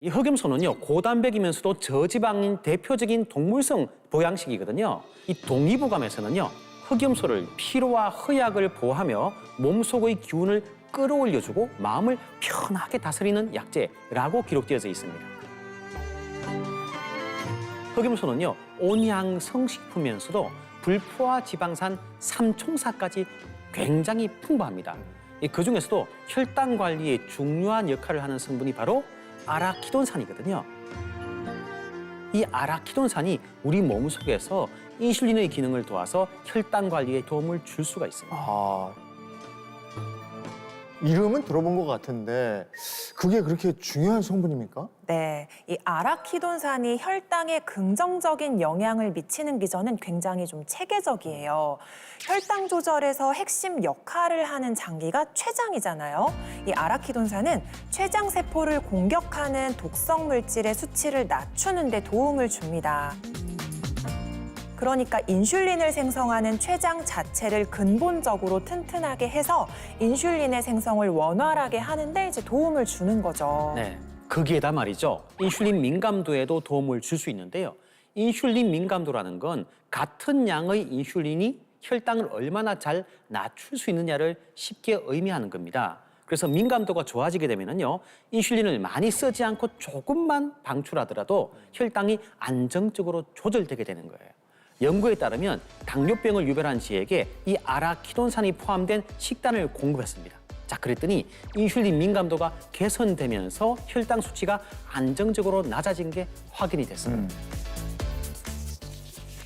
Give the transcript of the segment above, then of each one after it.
이 흑염소는요, 고단백이면서도 저지방인 대표적인 동물성 보양식이거든요. 이 동의보감에서는요, 흑염소를 피로와 허약을 보호하며 몸속의 기운을 끌어올려주고 마음을 편하게 다스리는 약재라고 기록되어져 있습니다. 흑염소는요, 온양성식품이면서도 불포화 지방산 삼총사까지 굉장히 풍부합니다. 그 중에서도 혈당 관리에 중요한 역할을 하는 성분이 바로 아라키돈산이거든요. 이 아라키돈산이 우리 몸속에서 인슐린의 기능을 도와서 혈당 관리에 도움을 줄 수가 있습니다. 이름은 들어본 것 같은데 그게 그렇게 중요한 성분입니까? 네, 이 아라키돈산이 혈당에 긍정적인 영향을 미치는 기전은 굉장히 좀 체계적이에요. 혈당 조절에서 핵심 역할을 하는 장기가 췌장이잖아요. 이 아라키돈산은 췌장 세포를 공격하는 독성 물질의 수치를 낮추는 데 도움을 줍니다. 그러니까 인슐린을 생성하는 췌장 자체를 근본적으로 튼튼하게 해서 인슐린의 생성을 원활하게 하는데 이제 도움을 주는 거죠. 네, 거기에다 말이죠. 인슐린 민감도에도 도움을 줄 수 있는데요. 인슐린 민감도라는 건 같은 양의 인슐린이 혈당을 얼마나 잘 낮출 수 있느냐를 쉽게 의미하는 겁니다. 그래서 민감도가 좋아지게 되면요, 인슐린을 많이 쓰지 않고 조금만 방출하더라도 혈당이 안정적으로 조절되게 되는 거예요. 연구에 따르면 당뇨병을 유발한 지에게 이 아라키돈산이 포함된 식단을 공급했습니다. 자, 그랬더니 인슐린 민감도가 개선되면서 혈당 수치가 안정적으로 낮아진 게 확인이 됐습니다.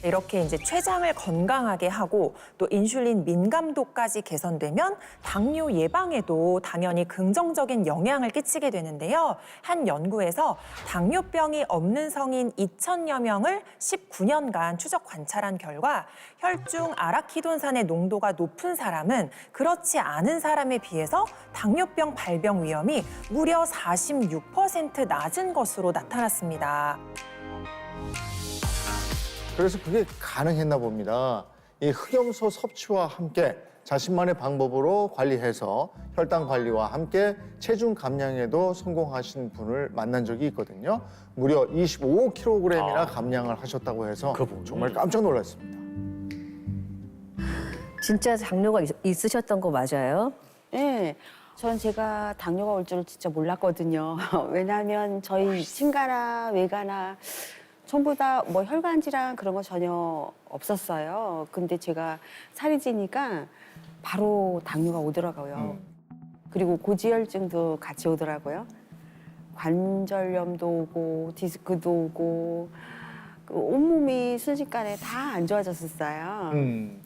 이렇게 이제 췌장을 건강하게 하고 또 인슐린 민감도까지 개선되면 당뇨 예방에도 당연히 긍정적인 영향을 끼치게 되는데요. 한 연구에서 당뇨병이 없는 성인 2,000여 명을 19년간 추적 관찰한 결과 혈중 아라키돈산의 농도가 높은 사람은 그렇지 않은 사람에 비해서 당뇨병 발병 위험이 무려 46% 낮은 것으로 나타났습니다. 그래서 그게 가능했나 봅니다. 이 흑염소 섭취와 함께 자신만의 방법으로 관리해서 혈당 관리와 함께 체중 감량에도 성공하신 분을 만난 적이 있거든요. 무려 25kg이나 감량을 하셨다고 해서 정말 깜짝 놀랐습니다. 진짜 당뇨가 있으셨던 거 맞아요? 네, 전 제가 당뇨가 올 줄을 진짜 몰랐거든요. 왜냐하면 저희 친가나 외가나 전부 다 뭐 혈관 질환 그런 거 전혀 없었어요. 근데 제가 살이 찌니까 바로 당뇨가 오더라고요. 그리고 고지혈증도 같이 오더라고요. 관절염도 오고 디스크도 오고 그 온몸이 순식간에 다 안 좋아졌었어요.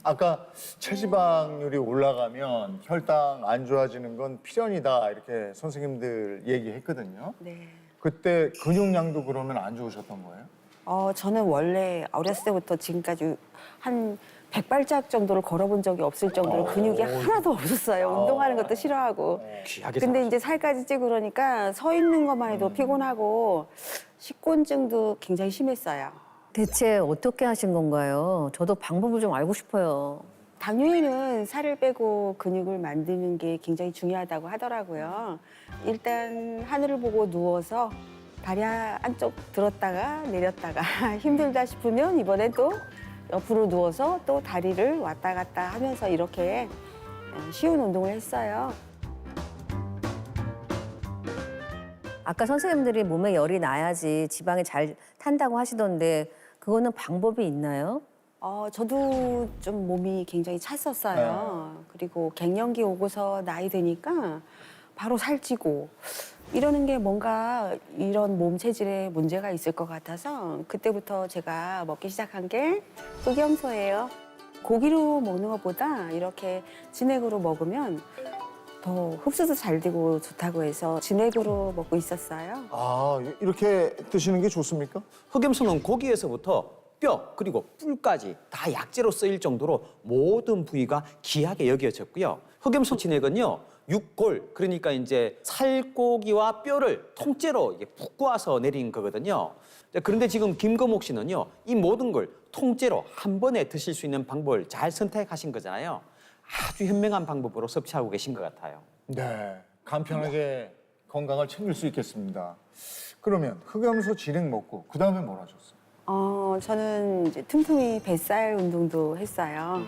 아까 체지방률이 올라가면 혈당 안 좋아지는 건 필연이다 이렇게 선생님들 얘기했거든요. 네. 그때 근육량도 그러면 안 좋으셨던 거예요? 저는 원래 어렸을 때부터 지금까지 한 100발짝 정도를 걸어본 적이 없을 정도로 근육이 하나도 없었어요. 운동하는 것도 싫어하고. 귀하게 근데 살았어요. 이제 살까지 찌고 그러니까 서 있는 것만 해도 피곤하고 식곤증도 굉장히 심했어요. 대체 어떻게 하신 건가요? 저도 방법을 좀 알고 싶어요. 당뇨에는 살을 빼고 근육을 만드는 게 굉장히 중요하다고 하더라고요. 일단 하늘을 보고 누워서 다리 한쪽 들었다가 내렸다가 힘들다 싶으면 이번에 또 옆으로 누워서 또 다리를 왔다 갔다 하면서 이렇게 쉬운 운동을 했어요. 아까 선생님들이 몸에 열이 나야지 지방이 잘 탄다고 하시던데 그거는 방법이 있나요? 저도 좀 몸이 굉장히 찼었어요. 그리고 갱년기 오고서 나이 드니까 바로 살찌고 이러는 게 뭔가 이런 몸 체질에 문제가 있을 것 같아서 그때부터 제가 먹기 시작한 게 흑염소예요. 고기로 먹는 것보다 이렇게 진액으로 먹으면 더 흡수도 잘 되고 좋다고 해서 진액으로 먹고 있었어요. 아, 이렇게 드시는 게 좋습니까? 흑염소는 고기에서부터 뼈 그리고 뿔까지 다 약재로 쓰일 정도로 모든 부위가 귀하게 여겨졌고요. 흑염소 진액은요, 육골 그러니까 이제 살코기와 뼈를 통째로 이게 푹 꼬아서 내린 거거든요. 그런데 지금 김거목 씨는요, 이 모든 걸 통째로 한 번에 드실 수 있는 방법을 잘 선택하신 거잖아요. 아주 현명한 방법으로 섭취하고 계신 것 같아요. 네, 간편하게 건강을 챙길 수 있겠습니다. 그러면 흑염소 진액 먹고 그 다음에 뭘 하셨어요? 저는 이제 틈틈이 뱃살 운동도 했어요.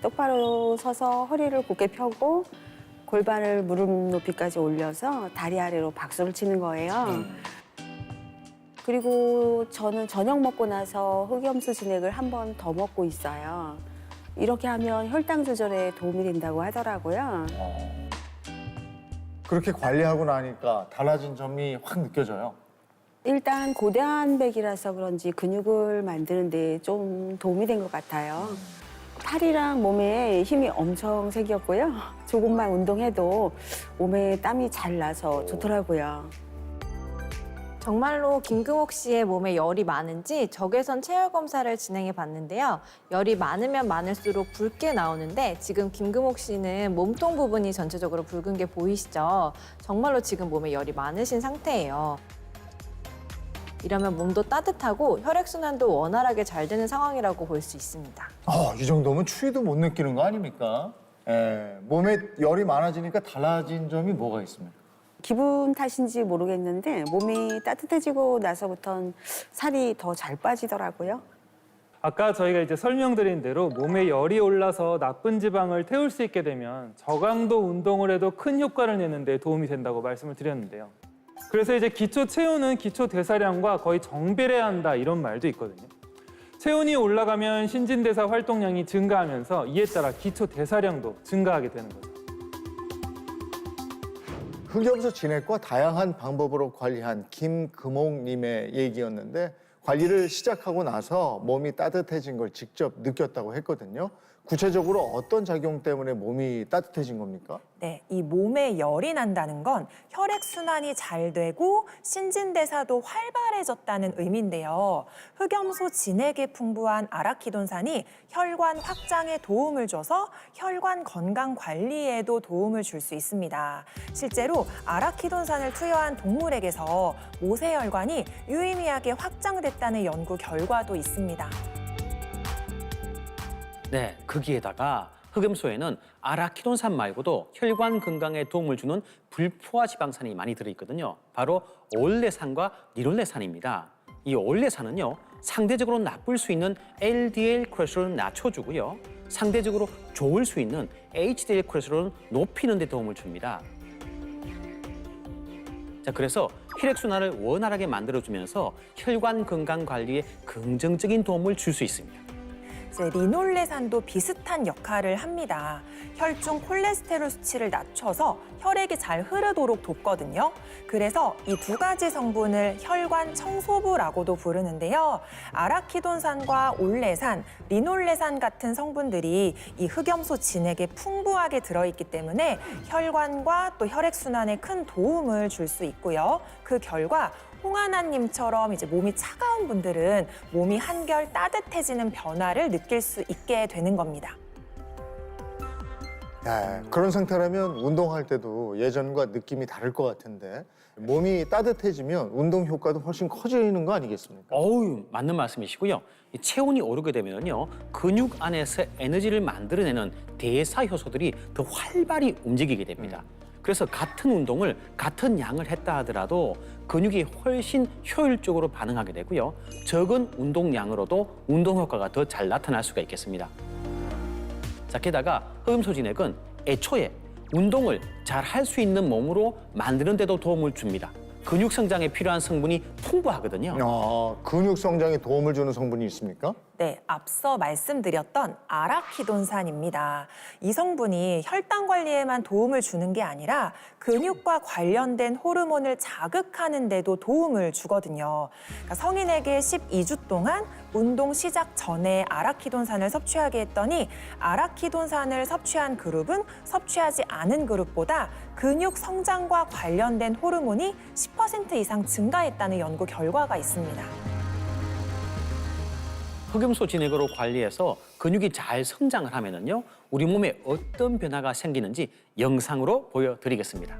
똑바로 서서 허리를 곧게 펴고 골반을 무릎 높이까지 올려서 다리 아래로 박수를 치는 거예요. 그리고 저는 저녁 먹고 나서 흑염소 진액을 한 번 더 먹고 있어요. 이렇게 하면 혈당 조절에 도움이 된다고 하더라고요. 그렇게 관리하고 나니까 달라진 점이 확 느껴져요. 일단 고대한백이라서 그런지 근육을 만드는 데 좀 도움이 된 것 같아요. 팔이랑 몸에 힘이 엄청 생겼고요. 조금만 운동해도 몸에 땀이 잘 나서 좋더라고요. 정말로 김금옥 씨의 몸에 열이 많은지 적외선 체열 검사를 진행해 봤는데요. 열이 많으면 많을수록 붉게 나오는데 지금 김금옥 씨는 몸통 부분이 전체적으로 붉은 게 보이시죠? 정말로 지금 몸에 열이 많으신 상태예요. 이러면 몸도 따뜻하고 혈액순환도 원활하게 잘 되는 상황이라고 볼 수 있습니다. 이 정도면 추위도 못 느끼는 거 아닙니까? 몸에 열이 많아지니까 달라진 점이 뭐가 있습니까? 기분 탓인지 모르겠는데 몸이 따뜻해지고 나서부터는 살이 더 잘 빠지더라고요. 아까 저희가 이제 설명드린 대로 몸에 열이 올라서 나쁜 지방을 태울 수 있게 되면 저강도 운동을 해도 큰 효과를 내는 데 도움이 된다고 말씀을 드렸는데요. 그래서 이제 기초 체온은 기초 대사량과 거의 정비례해야 한다 이런 말도 있거든요. 체온이 올라가면 신진대사 활동량이 증가하면서 이에 따라 기초 대사량도 증가하게 되는 거죠. 흑염소 진액과 다양한 방법으로 관리한 김금옥님의 얘기였는데 관리를 시작하고 나서 몸이 따뜻해진 걸 직접 느꼈다고 했거든요. 구체적으로 어떤 작용 때문에 몸이 따뜻해진 겁니까? 네, 이 몸에 열이 난다는 건 혈액순환이 잘 되고 신진대사도 활발해졌다는 의미인데요. 흑염소 진액에 풍부한 아라키돈산이 혈관 확장에 도움을 줘서 혈관 건강 관리에도 도움을 줄 수 있습니다. 실제로 아라키돈산을 투여한 동물에게서 모세혈관이 유의미하게 확장됐다는 연구 결과도 있습니다. 네, 거기에다가 흑염소에는 아라키돈산 말고도 혈관 건강에 도움을 주는 불포화 지방산이 많이 들어있거든요. 바로 올레산과 니롤레산입니다. 이 올레산은요, 상대적으로 나쁠 수 있는 LDL 콜레스테롤을 낮춰주고요. 상대적으로 좋을 수 있는 HDL 콜레스테롤을 높이는 데 도움을 줍니다. 자, 그래서 혈액순환을 원활하게 만들어주면서 혈관 건강 관리에 긍정적인 도움을 줄 수 있습니다. 리놀레산도 비슷한 역할을 합니다. 혈중 콜레스테롤 수치를 낮춰서 혈액이 잘 흐르도록 돕거든요. 그래서 이 두 가지 성분을 혈관 청소부라고도 부르는데요. 아라키돈산과 올레산, 리놀레산 같은 성분들이 이 흑염소 진액에 풍부하게 들어있기 때문에 혈관과 또 혈액순환에 큰 도움을 줄 수 있고요. 그 결과 홍하나님처럼 이제 몸이 차가운 분들은 몸이 한결 따뜻해지는 변화를 느낄 수 있게 되는 겁니다. 그런 상태라면 운동할 때도 예전과 느낌이 다를 것 같은데 몸이 따뜻해지면 운동 효과도 훨씬 커지는 거 아니겠습니까? 맞는 말씀이시고요. 이 체온이 오르게 되면요, 근육 안에서 에너지를 만들어내는 대사 효소들이 더 활발히 움직이게 됩니다. 그래서 같은 운동을 같은 양을 했다 하더라도 근육이 훨씬 효율적으로 반응하게 되고요. 적은 운동량으로도 운동 효과가 더 잘 나타날 수가 있겠습니다. 자, 게다가 흑염소 진액은 애초에 운동을 잘 할 수 있는 몸으로 만드는 데도 도움을 줍니다. 근육 성장에 필요한 성분이 풍부하거든요. 근육 성장에 도움을 주는 성분이 있습니까? 네, 앞서 말씀드렸던 아라키돈산입니다. 이 성분이 혈당 관리에만 도움을 주는 게 아니라 근육과 관련된 호르몬을 자극하는 데도 도움을 주거든요. 그러니까 성인에게 12주 동안 운동 시작 전에 아라키돈산을 섭취하게 했더니 아라키돈산을 섭취한 그룹은 섭취하지 않은 그룹보다 근육 성장과 관련된 호르몬이 10% 이상 증가했다는 연구 결과가 있습니다. 흑염소 진액으로 관리해서 근육이 잘 성장을 하면은요, 우리 몸에 어떤 변화가 생기는지 영상으로 보여드리겠습니다.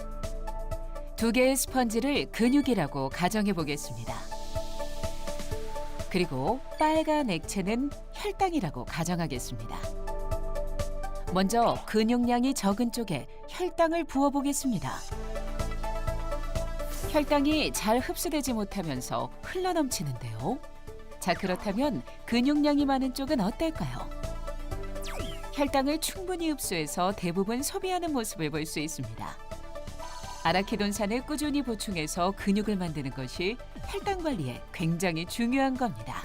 두 개의 스펀지를 근육이라고 가정해 보겠습니다. 그리고 빨간 액체는 혈당이라고 가정하겠습니다. 먼저 근육량이 적은 쪽에 혈당을 부어보겠습니다. 혈당이 잘 흡수되지 못하면서 흘러넘치는데요. 자, 그렇다면 근육량이 많은 쪽은 어떨까요? 혈당을 충분히 흡수해서 대부분 소비하는 모습을 볼 수 있습니다. 아라키돈산을 꾸준히 보충해서 근육을 만드는 것이 혈당 관리에 굉장히 중요한 겁니다.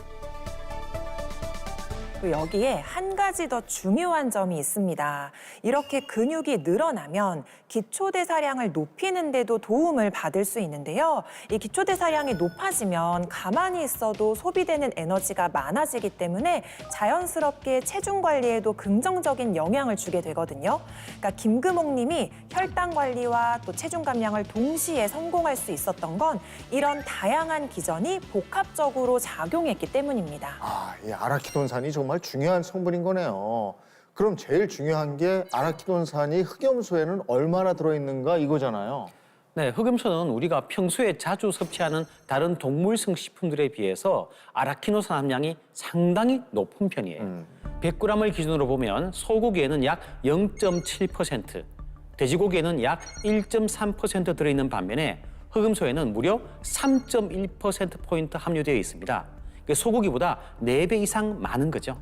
또 여기에 한 가지 더 중요한 점이 있습니다. 이렇게 근육이 늘어나면 기초대사량을 높이는 데도 도움을 받을 수 있는데요. 이 기초대사량이 높아지면 가만히 있어도 소비되는 에너지가 많아지기 때문에 자연스럽게 체중 관리에도 긍정적인 영향을 주게 되거든요. 그러니까 김금옥 님이 혈당 관리와 또 체중 감량을 동시에 성공할 수 있었던 건 이런 다양한 기전이 복합적으로 작용했기 때문입니다. 이 아라키돈산이 정말 중요한 성분인 거네요. 그럼 제일 중요한 게 아라키돈산이 흑염소에는 얼마나 들어있는가 이거잖아요. 네, 흑염소는 우리가 평소에 자주 섭취하는 다른 동물성 식품들에 비해서 아라키노산 함량이 상당히 높은 편이에요. 100g을 기준으로 보면 소고기에는 약 0.7%, 돼지고기에는 약 1.3% 들어있는 반면에 흑염소에는 무려 3.1%포인트 함유되어 있습니다. 소고기보다 4배 이상 많은 거죠.